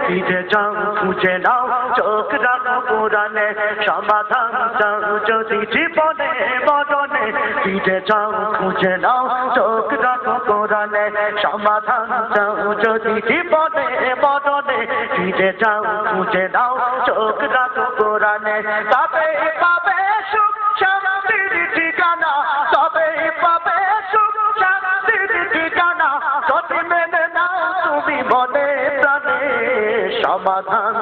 ফিরে যাও খুঁজে নাও চোখ রাখো কোরআনে সমাধান চাও যদি জীবনে মরণে ফিরে যাও খুঁজে নাও চোখ রাখো কোরআনে সমাধান চাও যদি জীবনে মরণে ফিরে যাও খুঁজে নাও চোখ রাখো কোরআনে তবে পাবে সুখ শান্তির ঠিকানা তবে পাবে সুখ শান্তির ঠিকানা যদি মেনে নাও তুমি মনে প্রাণে সমাধান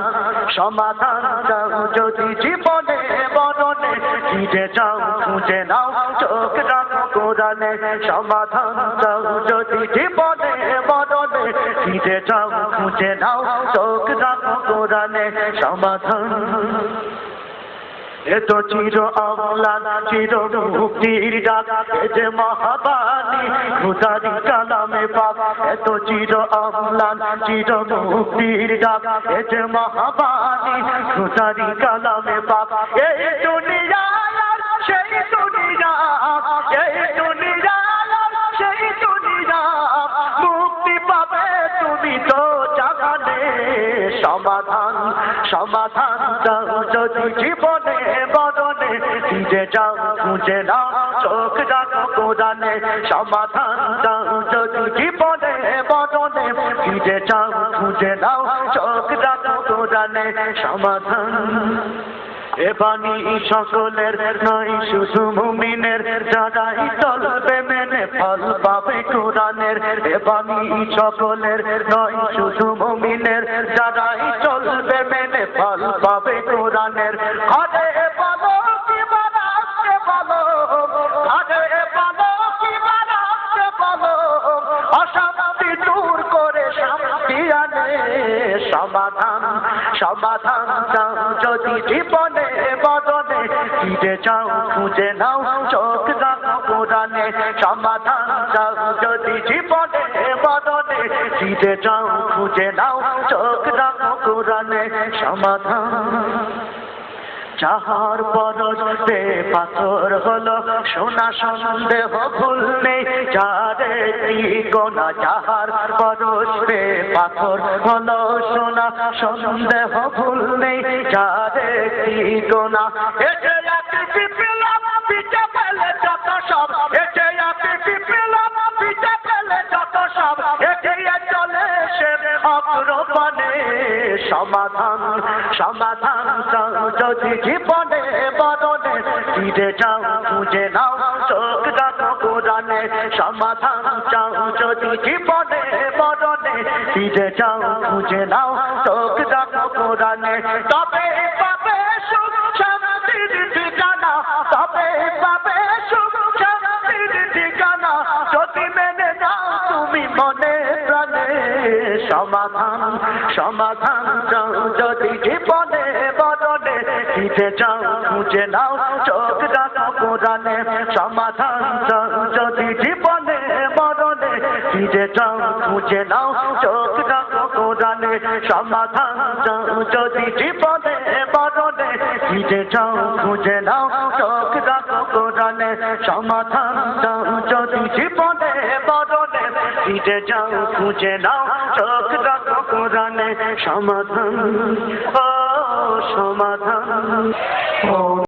সমাধান চাও যদি জীবনে মরণে ফিরে যাও খুঁজে নাও চোখ রাখো কোরআনে সমাধান চাও যদি জীবনে মরণে ফিরে যাও খুঁজে নাও চোখ রাখো কোরআনে সমাধান এত চির অম্লান চির মুক্তির ডাক যে মহাবাণী খুদারি কালামে পাক এত চির অম্লান চির মুক্তির ডাক যে মহাবাণী খুদারি কালামে পাক এই দুনিয়া সেই দুনিয়া এই দুনিয়া সেই দুনিয়া মুক্তি পাবে তুমি তো জাগানে সমাধান সমাধান চাও যদি জীবনে মরণে ফিরে যাও খুঁজে নাও চোখ রাখো কোরআনে সমাধান চাও যদি জীবনে মরণে ফিরে যাও খুঁজে নাও চোখ রাখো কোরআনে সমাধান এ বাণী সকলের নয় শুধু মুমিনের যারাই চলবে মেনে ফল পাবে কোরআনের এ বাণী সকলের নয় শুধু মুমিনের যারাই চলবে মেনে ফল পাবে কোরআনের ঘরে বলো কি বানাতে বলো ঘরে বলো কি বানাতে বলো অশান্তি দূর করে শান্তি আনে সমাধান সমাধান চাও যদি জীবনে মরণে ফিরে যাও খুঁজে নাও চোখ রাখো কোরআনে সমাধান চাও যদি জীবনে মরণে ফিরে যাও খুঁজে নাও চোখ রাখো কোরআনে সমাধান যাহার পরশে পাথর হলো সোনা সন্দেহ ভুল নেই যারে গোনা যাহার পরশে পাথর হলো সোনা সন্দেহ ভুল নেই যারে গোনা এসে আপনি পিপলাম পিঠে ফেলে যত সব এসে আপনি পিপলাম পিঠে ফেলে যত সব এগিয়ে চলে সে অগ্রপানে সমাধান সমাধান চাও যদি জীবনে মরণে ফিরে যাও খুঁজে নাও চোখ রাখো কোরআনে সমাধান চাও যদি জীবনে মরণে ফিরে যাও খুঁজে নাও চোখ রাখো কোরআনে তবে পাবে সুখ শান্তির ঠিকানা তবে পাবে সুখ শান্তির ঠিকানা যদি মেনে নাও তুমি মনে প্রাণে সমাধান সমাধান চাও যদি জীবনে মরণে ফিরে যাও খুঁজে নাও চোখ রাখো কোরআনে সমাধান চাও যদি জীবনে মরণে ফিরে যাও খুঁজে নাও চোখ রাখো কোরআনে সমাধান চাও যদি জীবনে মরণে ফিরে যাও খুঁজে নাও চোখ রাখো কোরআনে সমাধান চাও যদি জীবনে মরণে ফিরে যাও খুঁজে নাও চোখ রাখো কোরআনে সমাধান ও সমাধান ও